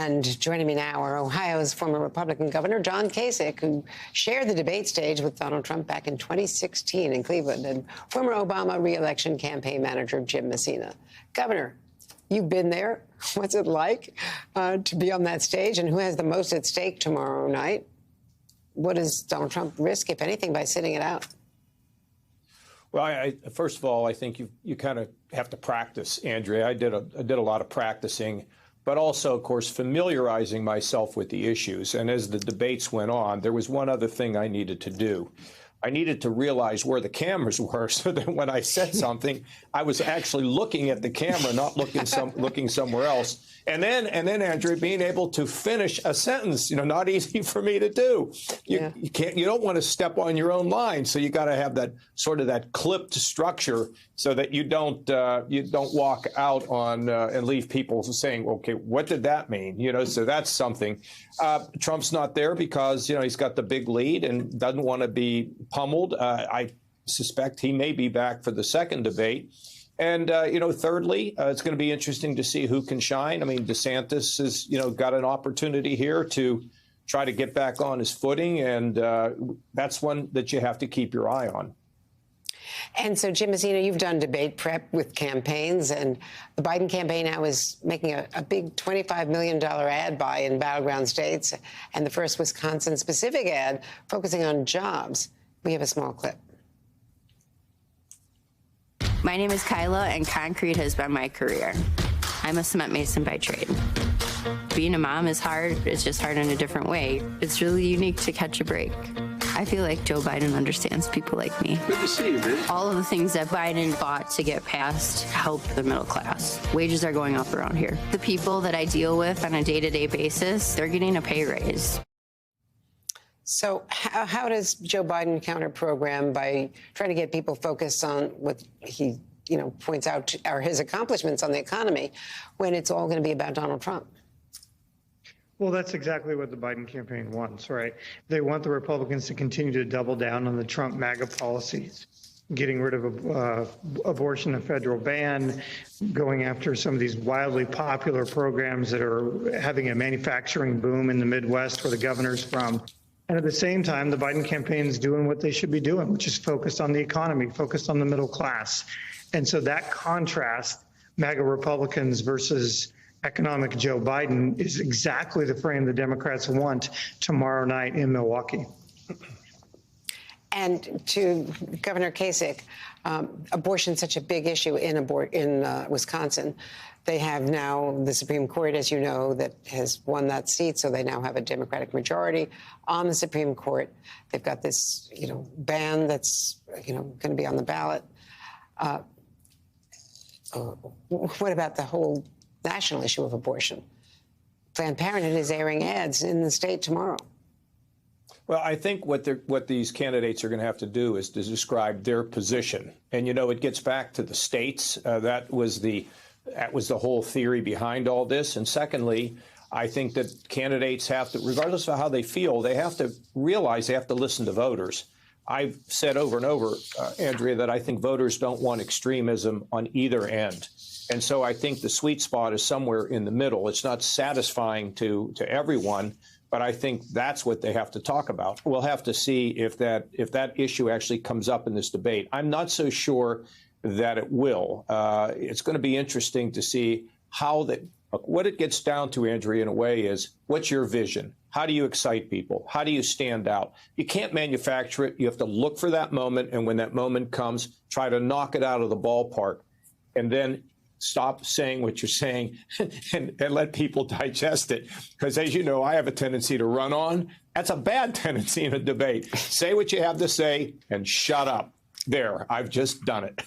And joining me now are Ohio's former Republican Governor John Kasich, who shared the debate stage with Donald Trump back in 2016 in Cleveland, and former Obama re-election campaign manager Jim Messina. Governor, you've been there. What's it like to be on that stage, and who has the most at stake tomorrow night? What does Donald Trump risk, if anything, by sitting it out? Well, first of all, I think you kind of have to practice, Andrea. I did a lot of practicing, but also, of course, familiarizing myself with the issues. And as the debates went on, there was one other thing I needed to do. I needed to realize where the cameras were so that when I said something, I was actually looking at the camera, not looking somewhere else. And then, Andrea, being able to finish a sentence, not easy for me to do. You don't want to step on your own line, so you got to have that sort of that clipped structure so that you don't walk out on and leave people saying, okay, what did that mean? So that's something. Trump's not there because he's got the big lead and doesn't want to be pummeled. I suspect he may be back for the second debate. And, thirdly, it's going to be interesting to see who can shine. I mean, DeSantis has, got an opportunity here to try to get back on his footing. And that's one that you have to keep your eye on. And so, Jim Messina, you've done debate prep with campaigns, and the Biden campaign now is making a big $25 million ad buy in battleground states, and the first Wisconsin-specific ad focusing on jobs. We have a small clip. My name is Kyla, and concrete has been my career. I'm a cement mason by trade. Being a mom is hard. It's just hard in a different way. It's really unique to catch a break. I feel like Joe Biden understands people like me. Good to see you, man. All of the things that Biden fought to get passed help the middle class. Wages are going up around here. The people that I deal with on a day-to-day basis, they're getting a pay raise. So how does Joe Biden counter program by trying to get people focused on what he, points out are his accomplishments on the economy when it's all going to be about Donald Trump? Well, that's exactly what the Biden campaign wants, right? They want the Republicans to continue to double down on the Trump MAGA policies, getting rid of abortion, a federal ban, going after some of these wildly popular programs that are having a manufacturing boom in the Midwest where the governor's from. And at the same time, the Biden campaign is doing what they should be doing, which is focused on the economy, focused on the middle class. And so that contrast, MAGA Republicans versus economic Joe Biden, is exactly the frame the Democrats want tomorrow night in Milwaukee. And to Governor Kasich, abortion is such a big issue in Wisconsin. They have now the Supreme Court, as you know, that has won that seat, so they now have a Democratic majority on the Supreme Court. They've got this, ban that's, going to be on the ballot. What about the whole national issue of abortion? Planned Parenthood is airing ads in the state tomorrow. Well, I think what these candidates are going to have to do is to describe their position. And, it gets back to the states. That was the whole theory behind all this. And secondly, I think that candidates have to, regardless of how they feel, they have to realize they have to listen to voters. I've said over and over, Andrea, that I think voters don't want extremism on either end. And so I think the sweet spot is somewhere in the middle. It's not satisfying to everyone, but I think that's what they have to talk about. We'll have to see if that issue actually comes up in this debate. I'm not so sure that it will. It's going to be interesting to see how what it gets down to, Andrea, in a way, is what's your vision? How do you excite people? How do you stand out? You can't manufacture it. You have to look for that moment. And when that moment comes, try to knock it out of the ballpark and then stop saying what you're saying and let people digest it. Because as you know, I have a tendency to run on. That's a bad tendency in a debate. Say what you have to say and shut up. There, I've just done it.